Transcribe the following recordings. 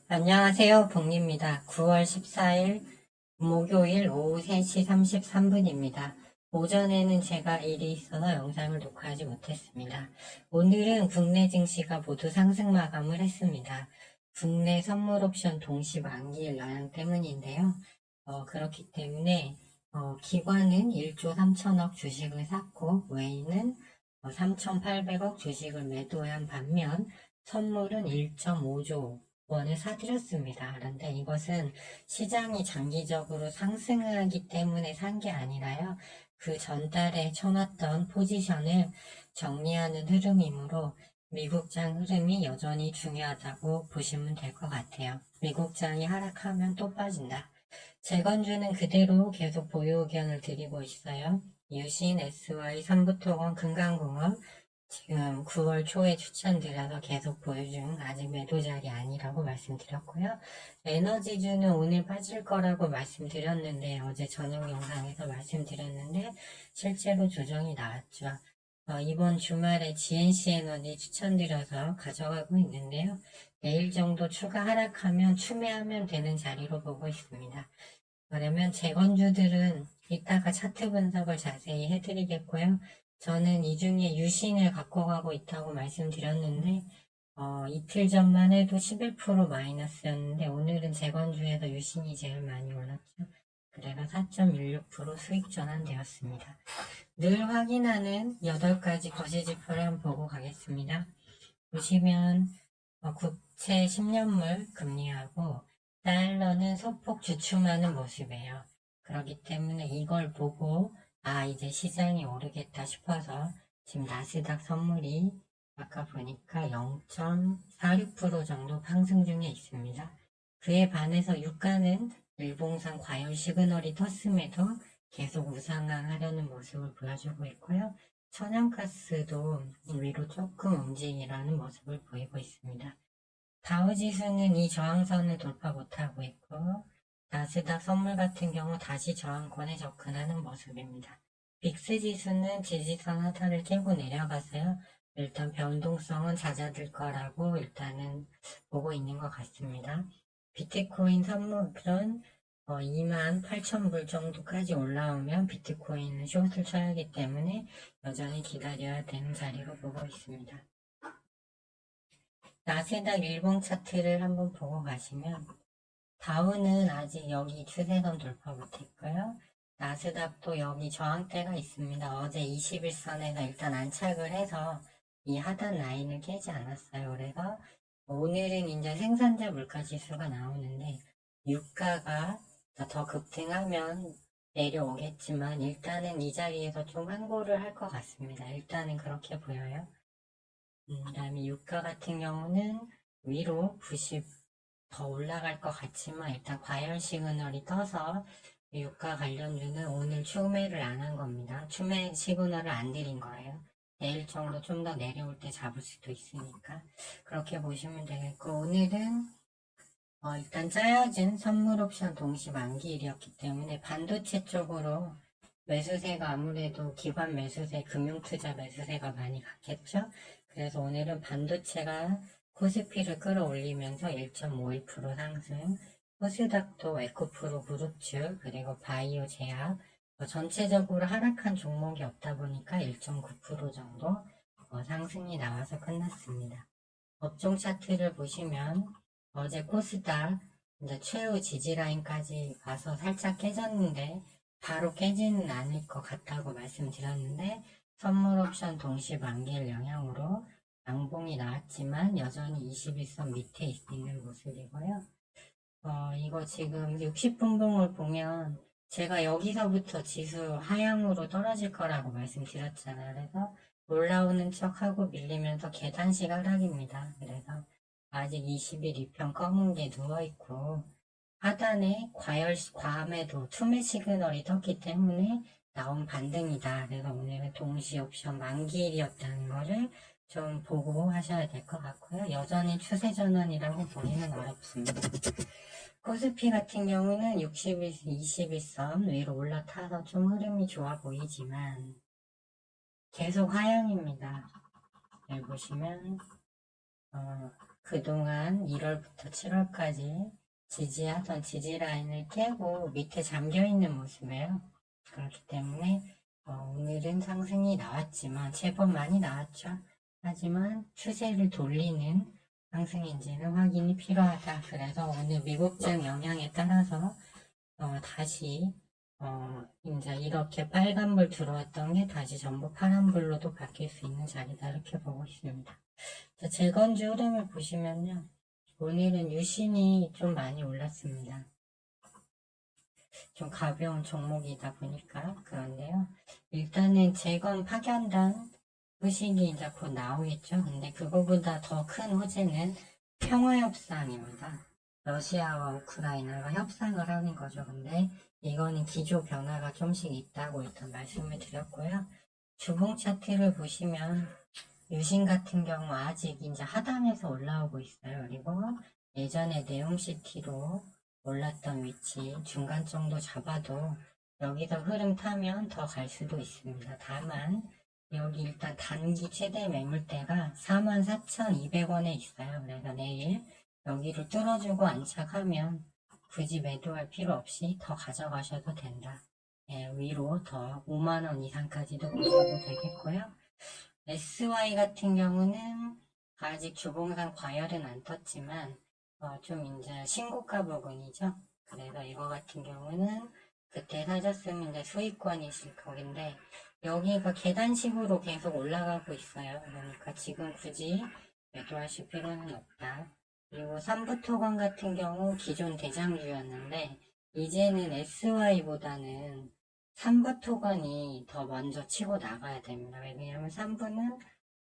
안녕하세요. 복리입니다. 9월 14일 목요일 오후 3시 33분입니다. 오전에는 제가 일이 있어서 영상을 녹화하지 못했습니다. 오늘은 국내 증시가 모두 상승 마감을 했습니다. 국내 선물 옵션 동시 만기일 영향 때문인데요. 그렇기 때문에 기관은 1조 3천억 주식을 샀고 외인은 3,800억 주식을 매도한 반면 선물은 1.5조 원을 사들였습니다. 그런데 이것은 시장이 장기적으로 상승하기 때문에 산 게 아니라요. 그 전달에 쳐놨던 포지션을 정리하는 흐름이므로 미국장 흐름이 여전히 중요하다고 보시면 될 것 같아요. 미국장이 하락하면 또 빠진다. 재건주는 그대로 계속 보유 의견을 드리고 있어요. 유신, SY, 삼부토건, 금강공업 지금 9월 초에 추천드려서 계속 보유 중 아직 매도 자리 아니라고 말씀드렸고요. 에너지주는 오늘 빠질 거라고 말씀드렸는데 어제 저녁 영상에서 말씀드렸는데 실제로 조정이 나왔죠. 이번 주말에 GNC 에너지 추천드려서 가져가고 있는데요. 내일 정도 추가 하락하면 추매하면 되는 자리로 보고 있습니다. 그러면 재건주들은 이따가 차트 분석을 자세히 해드리겠고요. 저는 이 중에 유신을 갖고 가고 있다고 말씀드렸는데 이틀 전만 해도 11% 마이너스였는데 오늘은 재건주에서 유신이 제일 많이 올랐죠. 그래서 4.16% 수익 전환되었습니다. 늘 확인하는 8가지 거시지표를 한번 보고 가겠습니다. 보시면 국채 10년물 금리하고 달러는 소폭 주춤하는 모습이에요. 그렇기 때문에 이걸 보고 이제 시장이 오르겠다 싶어서 지금 나스닥 선물이 아까 보니까 0.46% 정도 상승 중에 있습니다. 그에 반해서 유가는 일봉상 과열 시그널이 텄음에도 계속 우상향하려는 모습을 보여주고 있고요. 천연가스도 위로 조금 움직이라는 모습을 보이고 있습니다. 다우지수는 이 저항선을 돌파 못하고 있고 나스닥 선물 같은 경우 다시 저항권에 접근하는 모습입니다. 빅스지수는 지지선 하단을 깨고 내려가서요. 일단 변동성은 잦아들 거라고 일단은 보고 있는 것 같습니다. 비트코인 선물은 28,000불 정도까지 올라오면 비트코인은 숏을 쳐야 하기 때문에 여전히 기다려야 되는 자리로 보고 있습니다. 나스닥 일봉 차트를 한번 보고 가시면 다우는 아직 여기 추세선 돌파 못했고요. 나스닥도 여기 저항대가 있습니다. 어제 21선에서 일단 안착을 해서 이 하단 라인을 깨지 않았어요. 그래서 오늘은 이제 생산자 물가지수가 나오는데 유가가 더 급등하면 내려오겠지만 일단은 이 자리에서 좀 환고를 할 것 같습니다. 일단은 그렇게 보여요. 그 다음에 유가 같은 경우는 위로 90 더 올라갈 것 같지만 일단 과열 시그널이 떠서 유가 관련주는 오늘 추매를 안 한 겁니다. 추매 시그널을 안 드린 거예요. 내일 정도 좀 더 내려올 때 잡을 수도 있으니까 그렇게 보시면 되겠고 오늘은 일단 짜여진 선물 옵션 동시 만기일이었기 때문에 반도체 쪽으로 매수세가 아무래도 기관 매수세, 금융투자 매수세가 많이 갔겠죠. 그래서 오늘은 반도체가 코스피를 끌어올리면서 1.51% 상승, 코스닥도 에코프로 그룹주, 그리고 바이오 제약, 전체적으로 하락한 종목이 없다 보니까 1.9% 정도 상승이 나와서 끝났습니다. 업종 차트를 보시면 어제 코스닥 이제 최후 지지라인까지 가서 살짝 깨졌는데 바로 깨지는 않을 것 같다고 말씀드렸는데 선물 옵션 동시 만기일 영향으로 양봉이 나왔지만 여전히 21선 밑에 있는 모습이고요. 이거 지금 60분봉을 보면 제가 여기서부터 지수 하향으로 떨어질 거라고 말씀드렸잖아요. 그래서 올라오는 척하고 밀리면서 계단식 하락입니다. 그래서 아직 20일 2편 검은 게 누워있고 하단에 과매도 투매 시그널이 떴기 때문에 나온 반등이다. 그래서 오늘은 동시 옵션 만기일이었다는 거를 좀 보고 하셔야 될 것 같고요. 여전히 추세 전환이라고 보기는 어렵습니다. 코스피 같은 경우는 60일, 21선 위로 올라타서 좀 흐름이 좋아 보이지만 계속 하향입니다. 여기 보시면 그동안 1월부터 7월까지 지지하던 지지라인을 깨고 밑에 잠겨있는 모습이에요. 그렇기 때문에 오늘은 상승이 나왔지만 제법 많이 나왔죠. 하지만 추세를 돌리는 상승인지는 확인이 필요하다. 그래서 오늘 미국증 영향에 따라서 다시 이제 이렇게 빨간불 들어왔던 게 다시 전부 파란불로도 바뀔 수 있는 자리다 이렇게 보고 있습니다. 재건주 흐름을 보시면요. 오늘은 유신이 좀 많이 올랐습니다. 좀 가벼운 종목이다 보니까 그런데요. 일단은 재건 파견단 소식이 이제 곧 나오겠죠. 근데 그거보다 더 큰 호재는 평화협상입니다. 러시아와 우크라이나가 협상을 하는 거죠. 근데 이거는 기조 변화가 좀씩 있다고 일단 말씀을 드렸고요. 주봉 차트를 보시면 유신 같은 경우 아직 이제 하단에서 올라오고 있어요. 그리고 예전에 네옴시티로 올랐던 위치 중간 정도 잡아도 여기서 흐름 타면 더 갈 수도 있습니다. 다만 여기 일단 단기 최대 매물대가 44,200원에 있어요. 그래서 내일 여기를 뚫어주고 안착하면 굳이 매도할 필요 없이 더 가져가셔도 된다. 위로 더 5만원 이상까지도 보셔도 되겠고요. SY 같은 경우는 아직 주봉상 과열은 안 떴지만 좀 이제 신고가 부분이죠. 그래서 이거 같은 경우는 그때 사셨으면 이제 수익권이실 거긴데 여기가 계단식으로 계속 올라가고 있어요. 그러니까 지금 굳이 매도하실 필요는 없다. 그리고 삼부토건 같은 경우 기존 대장주였는데 이제는 SY보다는 3부 토건이 더 먼저 치고 나가야 됩니다. 왜냐하면 3부는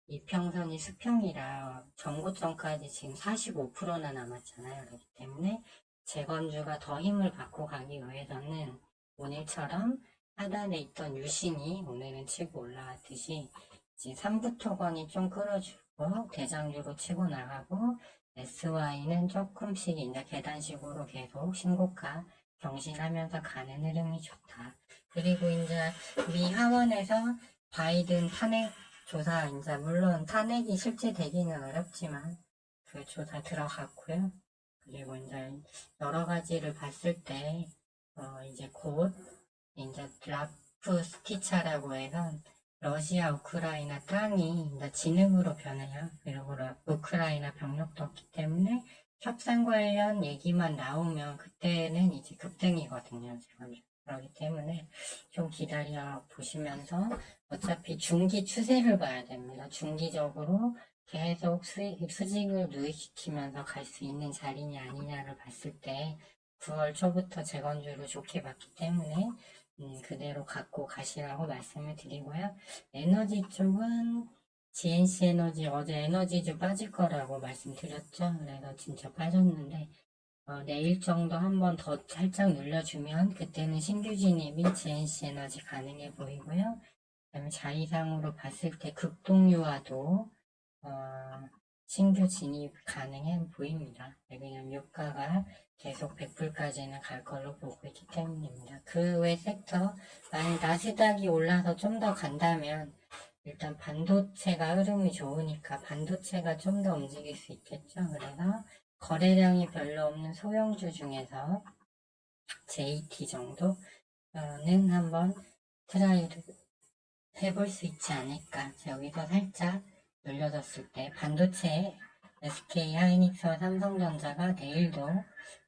이평선이 수평이라 전고점까지 지금 45%나 남았잖아요. 그렇기 때문에 재건주가 더 힘을 받고 가기 위해서는 오늘처럼 하단에 있던 유신이 오늘은 치고 올라왔듯이 이제 3부 토건이 좀 끌어주고 대장주로 치고 나가고 SY는 조금씩 이제 계단식으로 계속 신고가 경신하면서 가는 흐름이 좋다. 그리고 이제 미 하원에서 바이든 탄핵 조사 이제 물론 탄핵이 실제 되기는 어렵지만 그 조사 들어갔고요. 그리고 이제 여러 가지를 봤을 때 이제 곧 이제 라프스티차라고 해서 러시아 우크라이나 땅이 이제 진흙으로 변해요. 그리고 우크라이나 병력도 없기 때문에 협상 관련 얘기만 나오면 그때는 이제 급등이거든요. 그렇기 때문에 좀 기다려 보시면서 어차피 중기 추세를 봐야 됩니다. 중기적으로 계속 수직을 누이시키면서 갈 수 있는 자리냐 아니냐를 봤을 때 9월 초부터 재건주를 좋게 봤기 때문에 그대로 갖고 가시라고 말씀을 드리고요. 에너지 쪽은 GNC 에너지 어제 에너지주 빠질 거라고 말씀드렸죠. 그래서 진짜 빠졌는데 내일 정도 한번 더 살짝 눌려주면 그때는 신규 진입이 GNC 에너지 가능해 보이고요. 그다음에 자의상으로 봤을 때 극동유화도 신규 진입 가능해 보입니다. 왜냐면 유가가 계속 100불까지는 갈 걸로 보고 있기 때문입니다. 그 외 섹터 만약 나스닥이 올라서 좀 더 간다면 일단 반도체가 흐름이 좋으니까 반도체가 좀 더 움직일 수 있겠죠. 그래서 거래량이 별로 없는 소형주 중에서 JT 정도는 한번 트라이를 해볼 수 있지 않을까. 여기서 살짝 눌려졌을 때 반도체 SK 하이닉스와 삼성전자가 내일도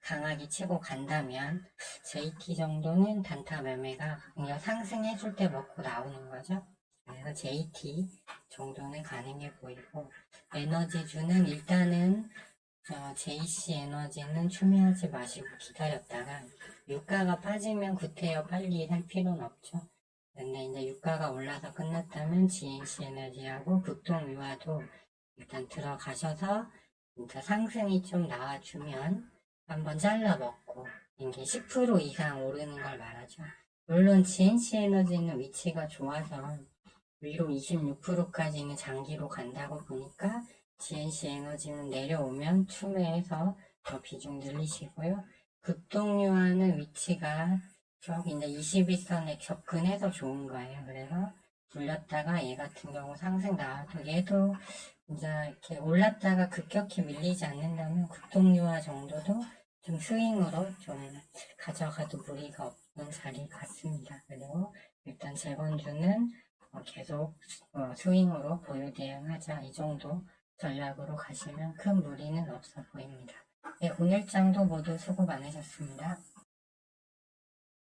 강하게 치고 간다면 JT 정도는 단타 매매가 그냥 상승해줄 때 먹고 나오는 거죠. 그래서 JT 정도는 가능해 보이고 에너지주는 일단은 JC 에너지는 추매하지 마시고 기다렸다가 유가가 빠지면 구태여 빨리 할 필요는 없죠. 근데 이제 유가가 올라서 끝났다면 GNC 에너지하고 극동유화도 일단 들어가셔서 이제 상승이 좀 나와주면 한번 잘라 먹고 이게 10% 이상 오르는 걸 말하죠. 물론 GNC 에너지는 위치가 좋아서 위로 26%까지는 장기로 간다고 보니까 GNC 에너지는 내려오면 추매해서 더 비중 늘리시고요. 극동유화는 위치가 저기 이제 21선에 접근해서 좋은 거예요. 그래서 물렸다가 얘 같은 경우 상승 나와도 얘도 진짜 이렇게 올랐다가 급격히 밀리지 않는다면 급등유화 정도도 좀 스윙으로 좀 가져가도 무리가 없는 자리 같습니다. 그리고 일단 재건주는 계속 스윙으로 보유 대응하자 이 정도 전략으로 가시면 큰 무리는 없어 보입니다. 네, 오늘 장도 모두 수고 많으셨습니다.